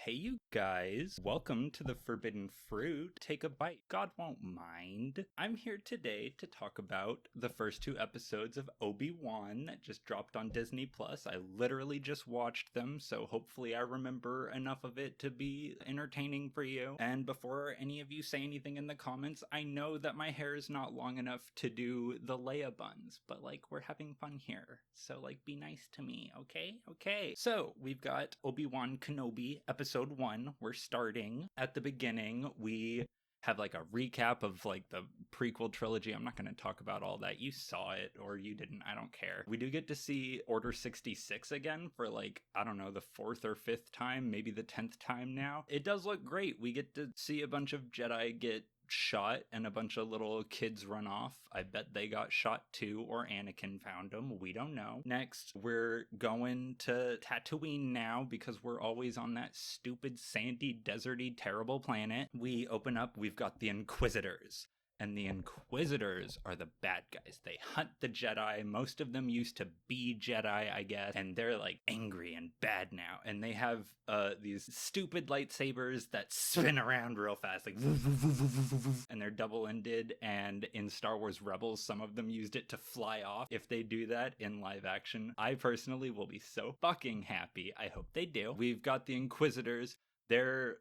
Hey, you guys. Welcome to the Forbidden Fruit. Take a bite. God won't mind. I'm here today to talk about the first two episodes of Obi-Wan that just dropped on Disney Plus. I literally just watched them, so hopefully I remember enough of it to be entertaining for you. And before any of you say anything in the comments, I know that my hair is not long enough to do the Leia buns, but we're having fun here. So be nice to me, okay? Okay. So we've got Obi-Wan Kenobi episode 1. We're starting at the beginning. We have a recap of the prequel trilogy. I'm not going to talk about all that. You saw it or you didn't. I don't care. We do get to see Order 66 again for I don't know, the 4th or 5th time, maybe the 10th time now. It does look great. We get to see a bunch of Jedi get shot and a bunch of little kids run off. I bet they got shot too, or Anakin found them. We don't know. Next, we're going to Tatooine now because we're always on that stupid, sandy, deserty, terrible planet. We open up, we've got the Inquisitors. And the Inquisitors are the bad guys. They hunt the Jedi. Most of them used to be Jedi, I guess. And they're angry and bad now. And they have these stupid lightsabers that spin around real fast. And they're double-ended. And in Star Wars Rebels, some of them used it to fly off. If they do that in live action, I personally will be so fucking happy. I hope they do. We've got the Inquisitors. They're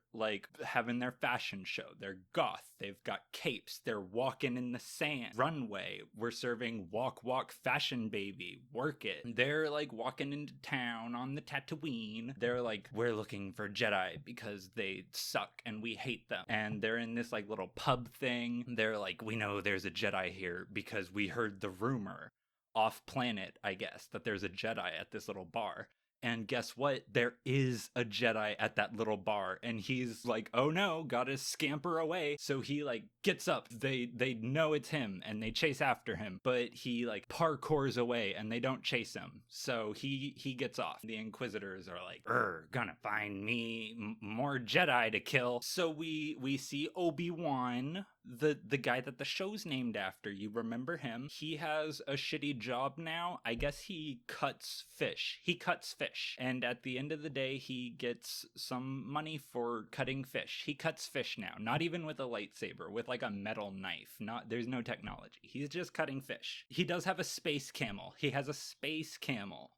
having their fashion show. They're goth. They've got capes. They're walking in the sand. Runway. We're serving walk, walk, fashion baby. Work it. They're walking into town on the Tatooine. They're we're looking for Jedi because they suck and we hate them. And they're in this little pub thing. They're we know there's a Jedi here because we heard the rumor off planet, I guess, that there's a Jedi at this little bar. And guess what? There is a Jedi at that little bar. And he's oh no, gotta scamper away. So he gets up. They know it's him and they chase after him. But he parkours away and they don't chase him. So he gets off. The Inquisitors are gonna find me more Jedi to kill. So we see Obi-Wan, the guy that the show's named after. You remember him? He has a shitty job now. I guess he cuts fish. And at the end of the day, he gets some money for cutting fish. He cuts fish now, not even with a lightsaber, with a metal knife. There's no technology. He's just cutting fish. He does have a space camel. He has a space camel.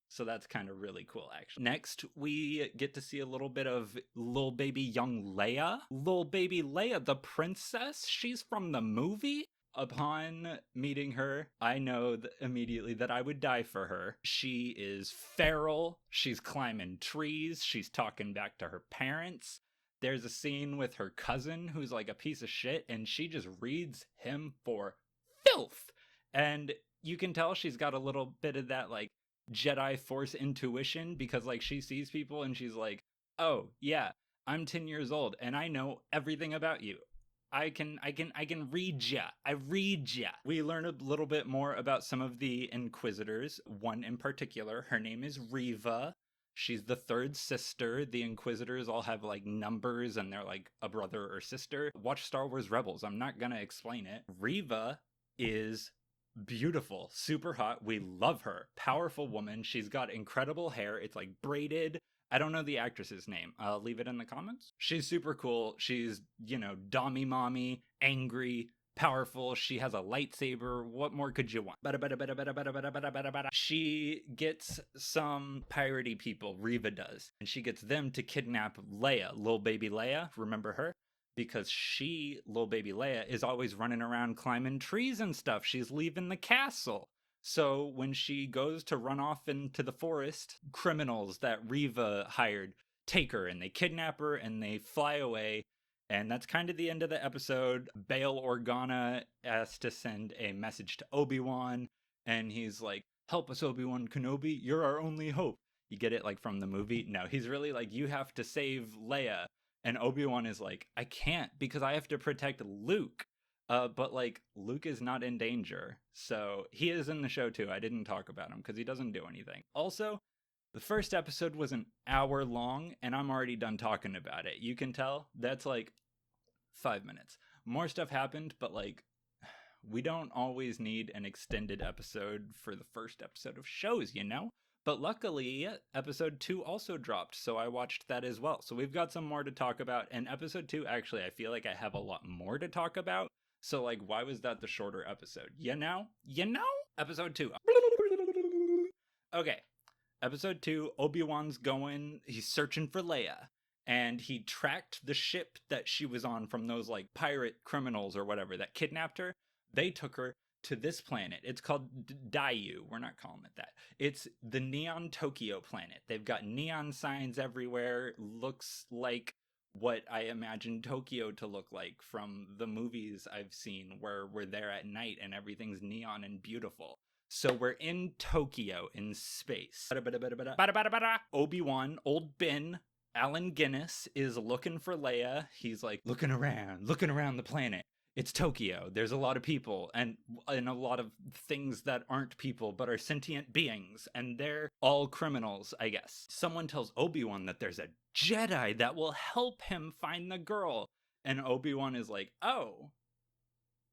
So that's kind of really cool, actually. Next, we get to see a little bit of little baby young Leia. Little baby Leia, the princess. She's from the movie. Upon meeting her, I know immediately that I would die for her. She is feral. She's climbing trees. She's talking back to her parents. There's a scene with her cousin who's a piece of shit, and she just reads him for filth. And you can tell she's got a little bit of that Jedi Force intuition because she sees people and she's oh yeah, I'm 10 years old and I know everything about you. I can read ya. I read ya. We learn a little bit more about some of the Inquisitors. One in particular, her name is Reva. She's the third sister. The Inquisitors all have numbers and they're a brother or sister. Watch Star Wars Rebels. I'm not gonna explain it. Reva is beautiful, super hot. We love her. Powerful woman. She's got incredible hair. It's braided. I don't know the actress's name. I'll leave it in the comments. She's super cool. She's, dommy mommy, angry, powerful. She has a lightsaber. What more could you want? She gets some piratey people, Reva does, and she gets them to kidnap Leia, little baby Leia. Remember her? Because little baby Leia, is always running around climbing trees and stuff. She's leaving the castle. So when she goes to run off into the forest, criminals that Reva hired take her and they kidnap her and they fly away. And that's kind of the end of the episode. Bail Organa has to send a message to Obi-Wan. And he's help us, Obi-Wan Kenobi. You're our only hope. You get it from the movie? No, he's really you have to save Leia. And Obi-Wan is I can't because I have to protect Luke. But Luke is not in danger. So he is in the show too. I didn't talk about him because he doesn't do anything. Also, the first episode was an hour long and I'm already done talking about it. You can tell that's 5 minutes. More stuff happened, but we don't always need an extended episode for the first episode of shows, But luckily, episode 2 also dropped, so I watched that as well. So we've got some more to talk about. And episode 2, actually, I feel like I have a lot more to talk about. So, like, why was that the shorter episode? You know? Episode 2. Okay. Episode 2, Obi-Wan's he's searching for Leia. And he tracked the ship that she was on from those, like, pirate criminals or whatever that kidnapped her. They took her to this planet. It's called Daiyu. We're not calling it that. It's the Neon Tokyo planet. They've got neon signs everywhere. Looks like what I imagine Tokyo to look like from the movies I've seen where we're there at night and everything's neon and beautiful. So we're in Tokyo in space. Obi-Wan, old Ben, Allen Guinness is looking for Leia. He's like looking around the planet. It's Tokyo. There's a lot of people and a lot of things that aren't people but are sentient beings, and they're all criminals, I guess. Someone tells Obi-Wan that there's a Jedi that will help him find the girl, and Obi-Wan is like, oh,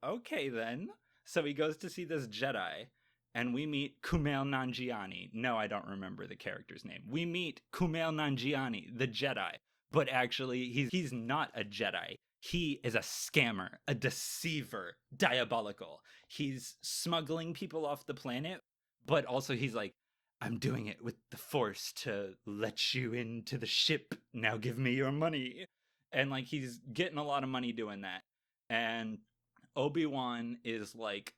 okay then. So he goes to see this Jedi, and we meet Kumail Nanjiani. No, I don't remember the character's name. We meet Kumail Nanjiani, the Jedi, but actually he's not a Jedi. He is a scammer, a deceiver, diabolical. He's smuggling people off the planet, but also he's like, I'm doing it with the Force to let you into the ship. Now give me your money. And like, he's getting a lot of money doing that. And Obi-Wan is like,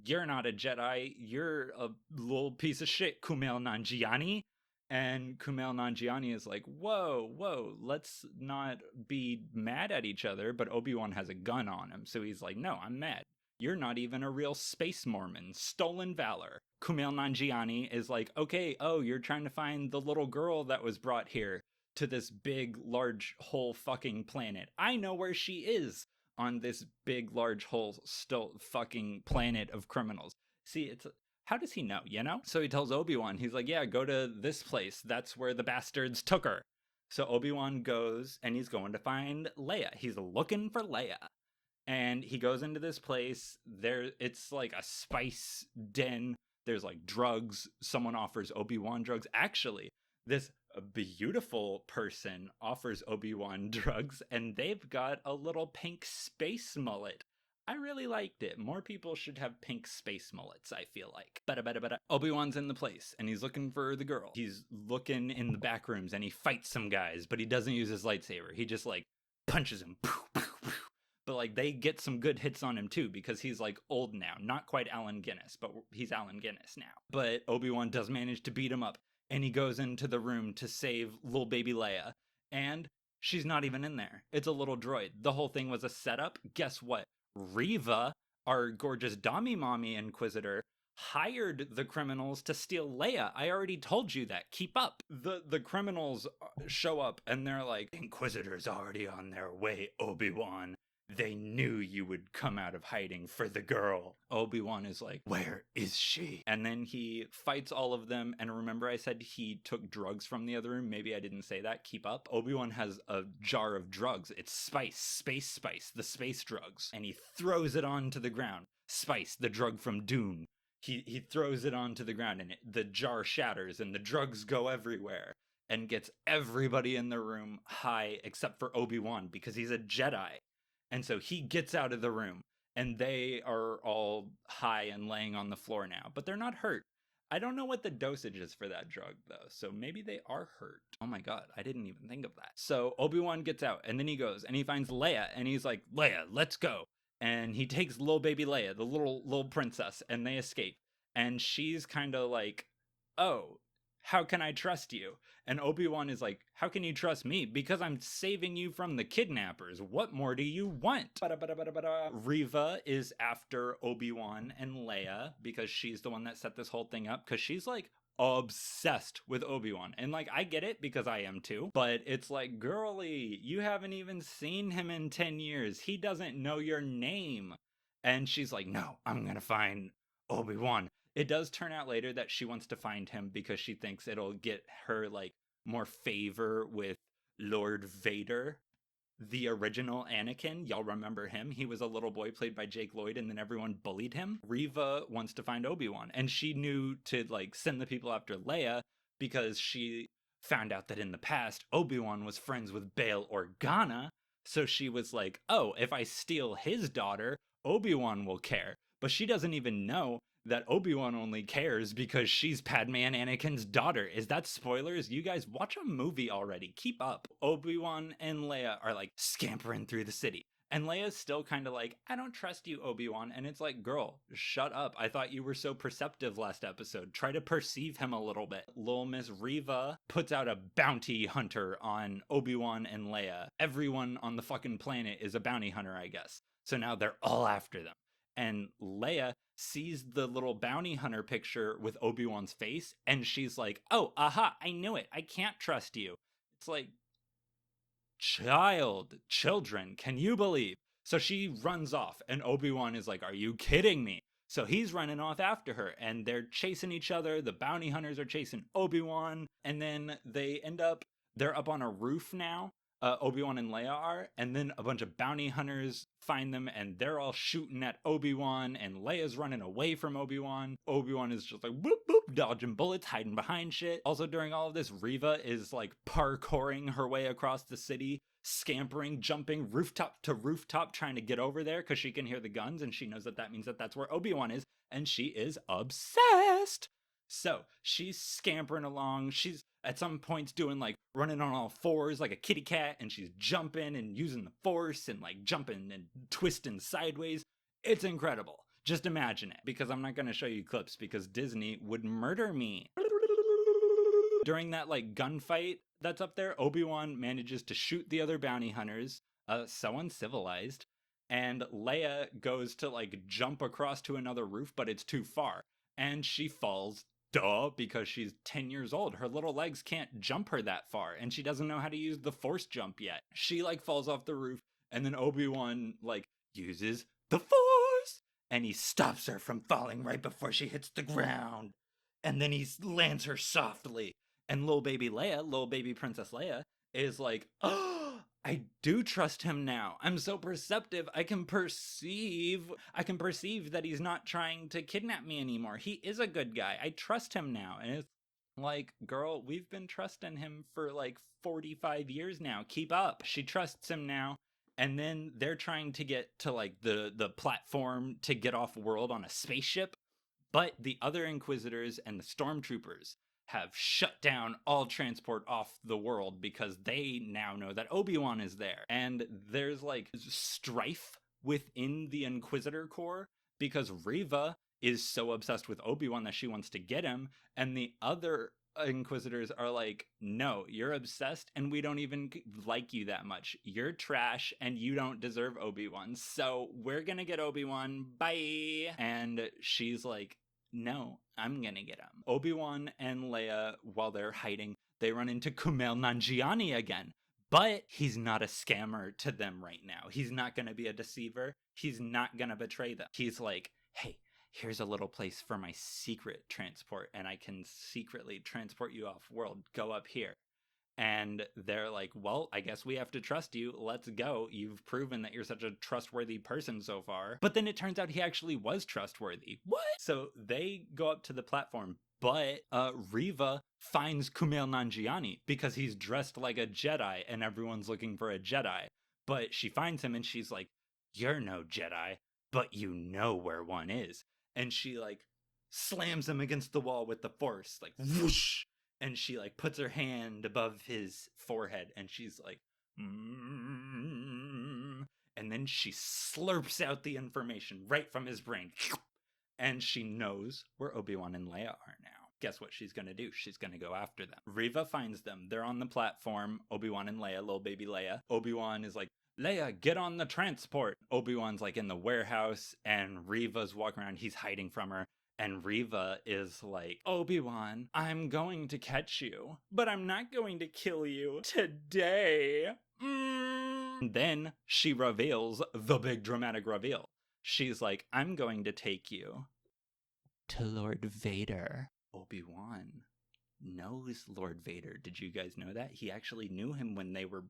you're not a Jedi. You're a little piece of shit, Kumail Nanjiani. And Kumail Nanjiani is like, whoa, let's not be mad at each other. But Obi-Wan has a gun on him. So he's like, no, I'm mad. You're not even a real space Mormon. Stolen valor. Kumail Nanjiani is like, okay, oh, you're trying to find the little girl that was brought here to this big, large, whole fucking planet. I know where she is on this big, large, whole, still fucking planet of criminals. See, it's... how does he know, you know? So he tells Obi-Wan, he's like, yeah, go to this place. That's where the bastards took her. So Obi-Wan goes, and he's going to find Leia. He's looking for Leia. And he goes into this place. It's like a spice den. There's like drugs. Someone offers Obi-Wan drugs. Actually, this beautiful person offers Obi-Wan drugs, and they've got a little pink space mullet. I really liked it. More people should have pink space mullets, I feel like. Obi-Wan's in the place, and he's looking for the girl. He's looking in the back rooms, and he fights some guys, but he doesn't use his lightsaber. He just, like, punches him. But, like, they get some good hits on him, too, because he's, like, old now. Not quite Allen Guinness, but he's Allen Guinness now. But Obi-Wan does manage to beat him up, and he goes into the room to save little baby Leia. And she's not even in there. It's a little droid. The whole thing was a setup. Guess what? Riva, our gorgeous Dami Mommy Inquisitor, hired the criminals to steal Leia. I already told you that. Keep up. The criminals show up and they're like, Inquisitor's already on their way, Obi-Wan. They knew you would come out of hiding for the girl. Obi-Wan is like, where is she? And then he fights all of them. And remember I said he took drugs from the other room? Maybe I didn't say that. Keep up. Obi-Wan has a jar of drugs. It's space spice, the space drugs. And he throws it onto the ground. Spice, the drug from Dune. He throws it onto the ground and the jar shatters and the drugs go everywhere. And gets everybody in the room high except for Obi-Wan because he's a Jedi. And so he gets out of the room, and they are all high and laying on the floor now, but they're not hurt. I don't know what the dosage is for that drug, though, so maybe they are hurt. Oh my god, I didn't even think of that. So Obi-Wan gets out, and then he goes, and he finds Leia, and he's like, Leia, let's go. And he takes little baby Leia, the little princess, and they escape. And she's kind of like, oh, how can I trust you? And Obi-Wan is like, how can you trust me? Because I'm saving you from the kidnappers. What more do you want? Riva is after Obi-Wan and Leia because she's the one that set this whole thing up, because she's like obsessed with Obi-Wan. And like, I get it because I am too, but it's like, girly, you haven't even seen him in 10 years. He doesn't know your name. And she's like, no, I'm gonna find Obi-Wan. It does turn out later that she wants to find him because she thinks it'll get her like more favor with Lord Vader. the original Anakin. Y'all remember him? He was a little boy played by Jake Lloyd, and then everyone bullied him. Reva wants to find Obi-Wan, and she knew to like send the people after Leia because she found out that in the past Obi-Wan was friends with Bail Organa. So she was like, oh, if I steal his daughter, Obi-Wan will care. But she doesn't even know that Obi-Wan only cares because she's Padme and Anakin's daughter. Is that spoilers? You guys watch a movie already. Keep up. Obi-Wan and Leia are like scampering through the city. And Leia's still kind of like, I don't trust you, Obi-Wan. And it's like, girl, shut up. I thought you were so perceptive last episode. Try to perceive him a little bit. Lil Miss Reva puts out a bounty hunter on Obi-Wan and Leia. Everyone on the fucking planet is a bounty hunter, I guess. So now they're all after them. And Leia sees the little bounty hunter picture with Obi-Wan's face, and she's like, oh, aha, I knew it. I can't trust you. It's like, children, can you believe? So she runs off, and Obi-Wan is like, are you kidding me? So he's running off after her, and they're chasing each other. The bounty hunters are chasing Obi-Wan, and then they're up on a roof now. Obi-Wan and Leia are, and then a bunch of bounty hunters find them, and they're all shooting at Obi-Wan, and Leia's running away from Obi-Wan. Obi-Wan is just like, boop, boop, dodging bullets, hiding behind shit. Also, during all of this, Reva is like parkouring her way across the city, scampering, jumping rooftop to rooftop, trying to get over there, because she can hear the guns, and she knows that means that that's where Obi-Wan is, and she is obsessed. So she's scampering along. She's at some points doing like running on all fours like a kitty cat, and she's jumping and using the force and like jumping and twisting sideways. It's incredible. Just imagine it, because I'm not going to show you clips because Disney would murder me. During that like gunfight that's up there, Obi-Wan manages to shoot the other bounty hunters, so uncivilized, and Leia goes to like jump across to another roof, but it's too far, and she falls. Duh, because she's 10 years old. Her little legs can't jump her that far, and she doesn't know how to use the force jump yet. She like falls off the roof, and then Obi-Wan like uses the force, and he stops her from falling right before she hits the ground. And then he lands her softly. And little baby Princess Leia is like, oh, I do trust him now. I'm so perceptive. I can perceive that he's not trying to kidnap me anymore. He is a good guy. I trust him now. And it's like, girl, we've been trusting him for like 45 years now. Keep up. She trusts him now. And then they're trying to get to like the platform to get off world on a spaceship. But the other Inquisitors and the Stormtroopers have shut down all transport off the world because they now know that Obi-Wan is there. And there's like strife within the Inquisitor Corps because Reva is so obsessed with Obi-Wan that she wants to get him, and the other Inquisitors are like, no, you're obsessed and we don't even like you that much. You're trash and you don't deserve Obi-Wan, so we're gonna get Obi-Wan, bye. And she's like, no, I'm gonna get him. Obi-Wan and Leia, while they're hiding, they run into Kumail Nanjiani again. But he's not a scammer to them right now. He's not gonna be a deceiver. He's not gonna betray them. He's like, hey, here's a little place for my secret transport, and I can secretly transport you off world. Go up here. And they're like, well, I guess we have to trust you. Let's go. You've proven that you're such a trustworthy person so far. But then it turns out he actually was trustworthy. What? So they go up to the platform, but Reva finds Kumail Nanjiani because he's dressed like a Jedi and everyone's looking for a Jedi. But she finds him and she's like, you're no Jedi, but you know where one is. And she like slams him against the wall with the force, like whoosh. And she like puts her hand above his forehead and she's like, and then she slurps out the information right from his brain. And she knows where Obi-Wan and Leia are now. Guess what she's going to do? She's going to go after them. Reva finds them. They're on the platform. Obi-Wan and Leia, little baby Leia. Obi-Wan is like, Leia, get on the transport. Obi-Wan's like in the warehouse and Reva's walking around. He's hiding from her. And Reva is like, Obi-Wan, I'm going to catch you, but I'm not going to kill you today. Then she reveals the big dramatic reveal. She's like, I'm going to take you to Lord Vader. Obi-Wan, knows Lord Vader. Did you guys know that? He actually knew him when they were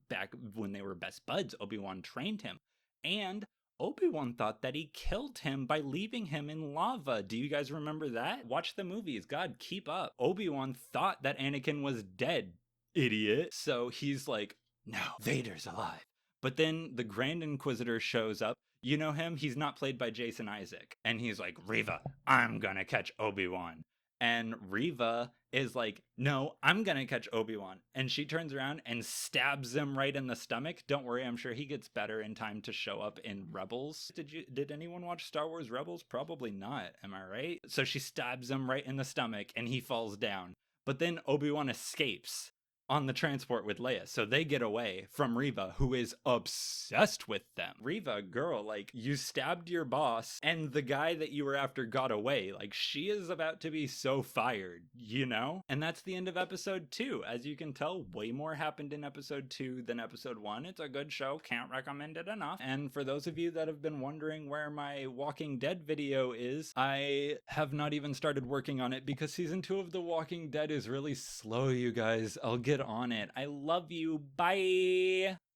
best buds. Obi-Wan trained him. And Obi-Wan thought that he killed him by leaving him in lava. Do you guys remember that? Watch the movies. God, keep up. Obi-Wan thought that Anakin was dead, idiot. So he's like, no, Vader's alive. But then the Grand Inquisitor shows up. You know him? He's not played by Jason Isaac. And he's like, Reva, I'm gonna catch Obi-Wan. And Reva is like, no, I'm gonna catch Obi-Wan. And she turns around and stabs him right in the stomach. Don't worry, I'm sure he gets better in time to show up in Rebels. Did anyone watch Star Wars Rebels? Probably not, am I right? So she stabs him right in the stomach and he falls down. But then Obi-Wan escapes on the transport with Leia. So they get away from Reva, who is obsessed with them. Reva, girl, like, you stabbed your boss and the guy that you were after got away. Like, she is about to be so fired, you know? And that's the end of episode 2. As you can tell, way more happened in episode 2 than episode 1. It's a good show. Can't recommend it enough. And for those of you that have been wondering where my Walking Dead video is, I have not even started working on it because season 2 of The Walking Dead is really slow, you guys. I'll get on it. I love you. Bye.